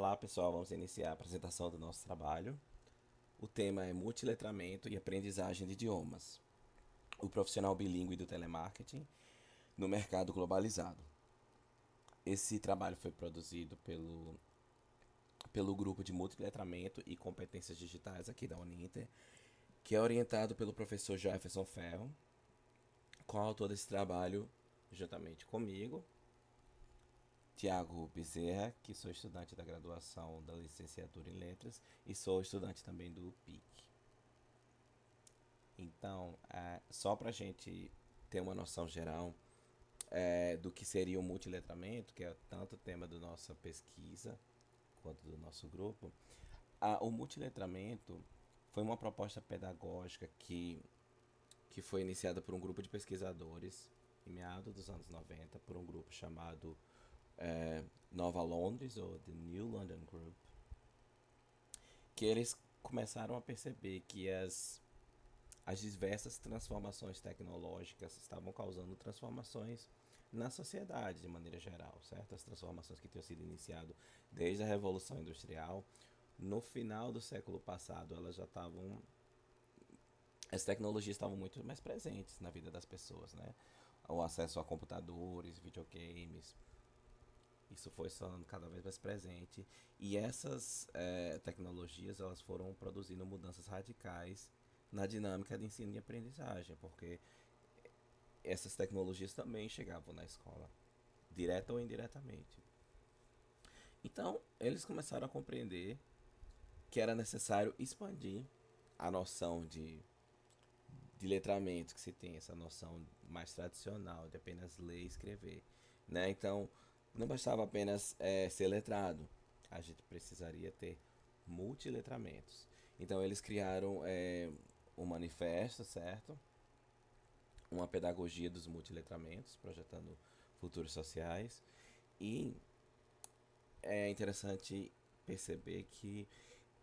Olá pessoal, vamos iniciar a apresentação do nosso trabalho. O tema é multiletramento e aprendizagem de idiomas. O profissional bilíngue do telemarketing no mercado globalizado. Esse trabalho foi produzido pelo grupo de multiletramento e competências digitais aqui da Uninter, que é orientado pelo professor Jefferson Ferro, coautor desse trabalho juntamente comigo, Tiago Bezerra, que sou estudante da graduação da licenciatura em Letras e sou estudante também do PIC. Então, só para a gente ter uma noção geral do que seria o multiletramento, que é tanto o tema da nossa pesquisa quanto do nosso grupo, o multiletramento foi uma proposta pedagógica que foi iniciada por um grupo de pesquisadores em meados dos anos 90, por um grupo chamado Nova Londres, ou The New London Group, que eles começaram a perceber que as diversas transformações tecnológicas estavam causando transformações na sociedade de maneira geral, certo? As transformações que tinham sido iniciadas desde a Revolução Industrial, no final do século passado, elas já estavam, as tecnologias estavam muito mais presentes na vida das pessoas, né? O acesso a computadores, videogames, isso foi se tornando cada vez mais presente, e essas tecnologias elas foram produzindo mudanças radicais na dinâmica de ensino e aprendizagem, porque essas tecnologias também chegavam na escola, direta ou indiretamente. Então, eles começaram a compreender que era necessário expandir a noção de letramento, que se tem essa noção mais tradicional de apenas ler e escrever, né? Então, não bastava apenas ser letrado, a gente precisaria ter multiletramentos. Então, eles criaram um manifesto, certo? Uma pedagogia dos multiletramentos, projetando futuros sociais. E é interessante perceber que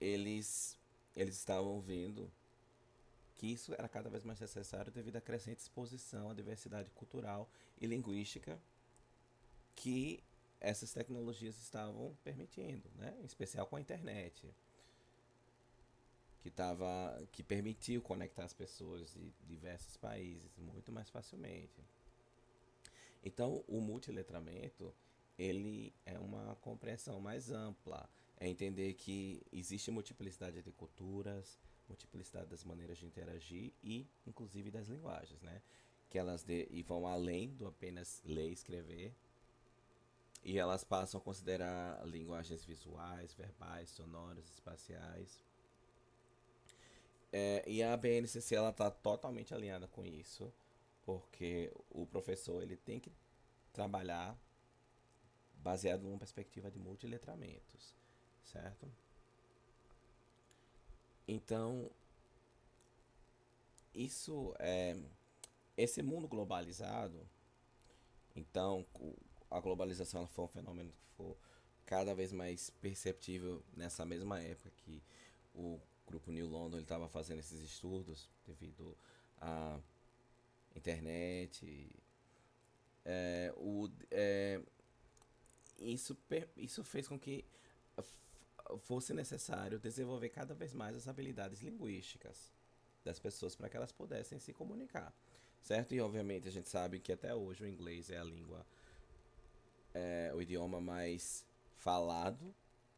eles, eles estavam vendo que isso era cada vez mais necessário devido à crescente exposição à diversidade cultural e linguística que essas tecnologias estavam permitindo, né? Em especial com a internet, que permitiu conectar as pessoas de diversos países muito mais facilmente. Então, o multiletramento ele é uma compreensão mais ampla, é entender que existe multiplicidade de culturas, multiplicidade das maneiras de interagir e, inclusive, das linguagens, né? Que e vão além do apenas ler e escrever, e elas passam a considerar linguagens visuais, verbais, sonoras, espaciais. E a BNCC ela está totalmente alinhada com isso, porque o professor ele tem que trabalhar baseado numa perspectiva de multiletramentos, certo? Então, isso é esse mundo globalizado. Então, a globalização ela foi um fenômeno que foi cada vez mais perceptível nessa mesma época que o grupo New London estava fazendo esses estudos devido à internet. É, o, é, isso fez com que fosse necessário desenvolver cada vez mais as habilidades linguísticas das pessoas para que elas pudessem se comunicar, certo? E obviamente a gente sabe que até hoje o inglês é a língua, o idioma mais falado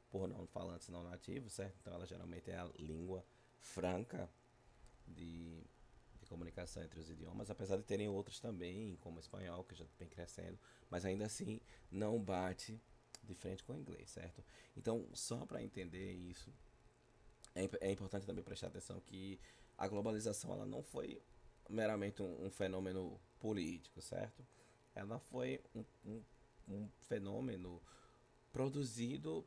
por não falantes não nativos, certo? Então ela geralmente é a língua franca de, de comunicação entre os idiomas, apesar de terem outros também, como o espanhol, que já vem crescendo, mas ainda assim não bate de frente com o inglês, certo? Então, só para entender isso, é importante também prestar atenção que a globalização ela não foi meramente um fenômeno político, certo? Ela foi um fenômeno produzido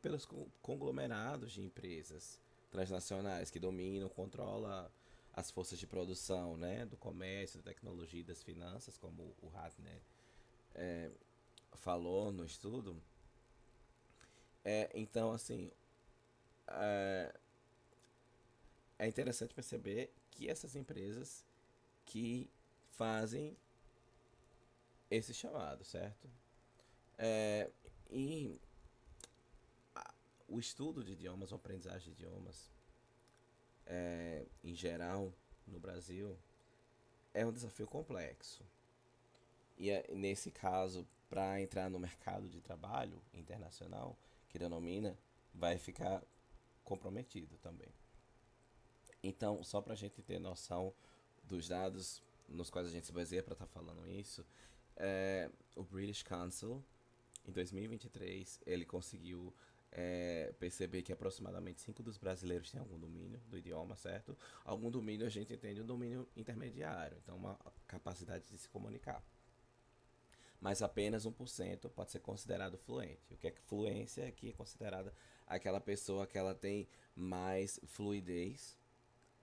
pelos conglomerados de empresas transnacionais que dominam, controlam as forças de produção, né, do comércio, da tecnologia e das finanças, como o Ratner falou no estudo. Então, assim, é interessante perceber que essas empresas que fazem esse chamado, certo? É, e o estudo de idiomas, a aprendizagem de idiomas, em geral, no Brasil, é um desafio complexo. E nesse caso, para entrar no mercado de trabalho internacional, que denomina, vai ficar comprometido também. Então, só para a gente ter noção dos dados nos quais a gente se baseia para estar falando isso, o British Council, em 2023, ele conseguiu perceber que aproximadamente 5 dos brasileiros têm algum domínio do idioma, certo? Algum domínio a gente entende um domínio intermediário, então uma capacidade de se comunicar. Mas apenas 1% pode ser considerado fluente. O que é que fluência aqui é considerada aquela pessoa que ela tem mais fluidez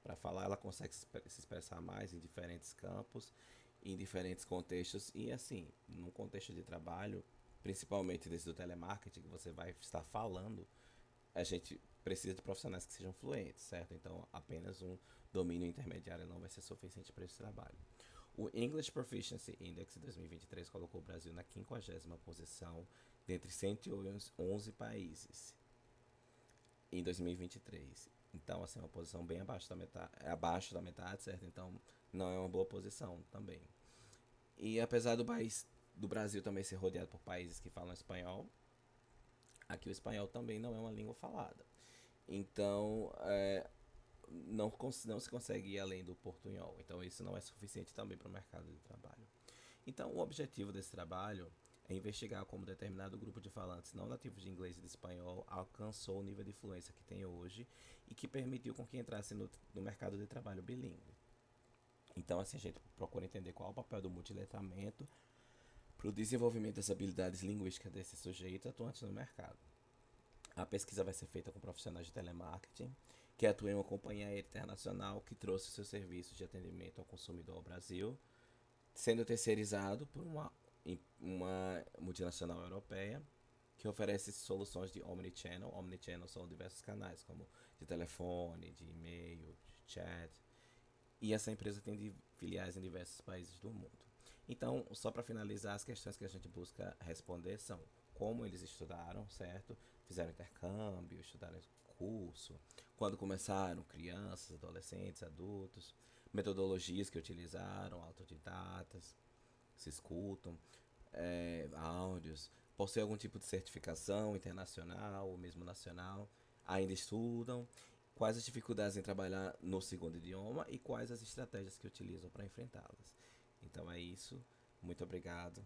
para falar, ela consegue se expressar mais em diferentes campos, em diferentes contextos e assim, num contexto de trabalho, principalmente desde o telemarketing que você vai estar falando, a gente precisa de profissionais que sejam fluentes, certo? Então, apenas um domínio intermediário não vai ser suficiente para esse trabalho. O English Proficiency Index 2023 colocou o Brasil na 50ª posição dentre 111 países em 2023. Então, assim, é uma posição bem abaixo da metade, certo? Então, não é uma boa posição também. E apesar do Brasil também ser rodeado por países que falam espanhol, aqui o espanhol também não é uma língua falada. Então, não se consegue ir além do portunhol. Então, isso não é suficiente também para o mercado de trabalho. Então, o objetivo desse trabalho é investigar como determinado grupo de falantes não nativos de inglês e de espanhol alcançou o nível de fluência que tem hoje e que permitiu com que entrasse no mercado de trabalho bilíngue. Então, assim, a gente procura entender qual é o papel do multiletramento para o desenvolvimento das habilidades linguísticas desses sujeitos atuantes no mercado. A pesquisa vai ser feita com profissionais de telemarketing que atuam em uma companhia aérea internacional que trouxe seus serviços de atendimento ao consumidor ao Brasil, sendo terceirizado por uma multinacional europeia que oferece soluções de omnichannel. Omnichannel são diversos canais, como de telefone, de e-mail, de chat. E essa empresa tem filiais em diversos países do mundo. Então, só para finalizar, as questões que a gente busca responder são como eles estudaram, certo? Fizeram intercâmbio, estudaram curso, quando começaram, crianças, adolescentes, adultos, metodologias que utilizaram, autodidatas, se escutam, áudios, possuem algum tipo de certificação internacional ou mesmo nacional, ainda estudam, quais as dificuldades em trabalhar no segundo idioma e quais as estratégias que utilizam para enfrentá-las. Então é isso, muito obrigado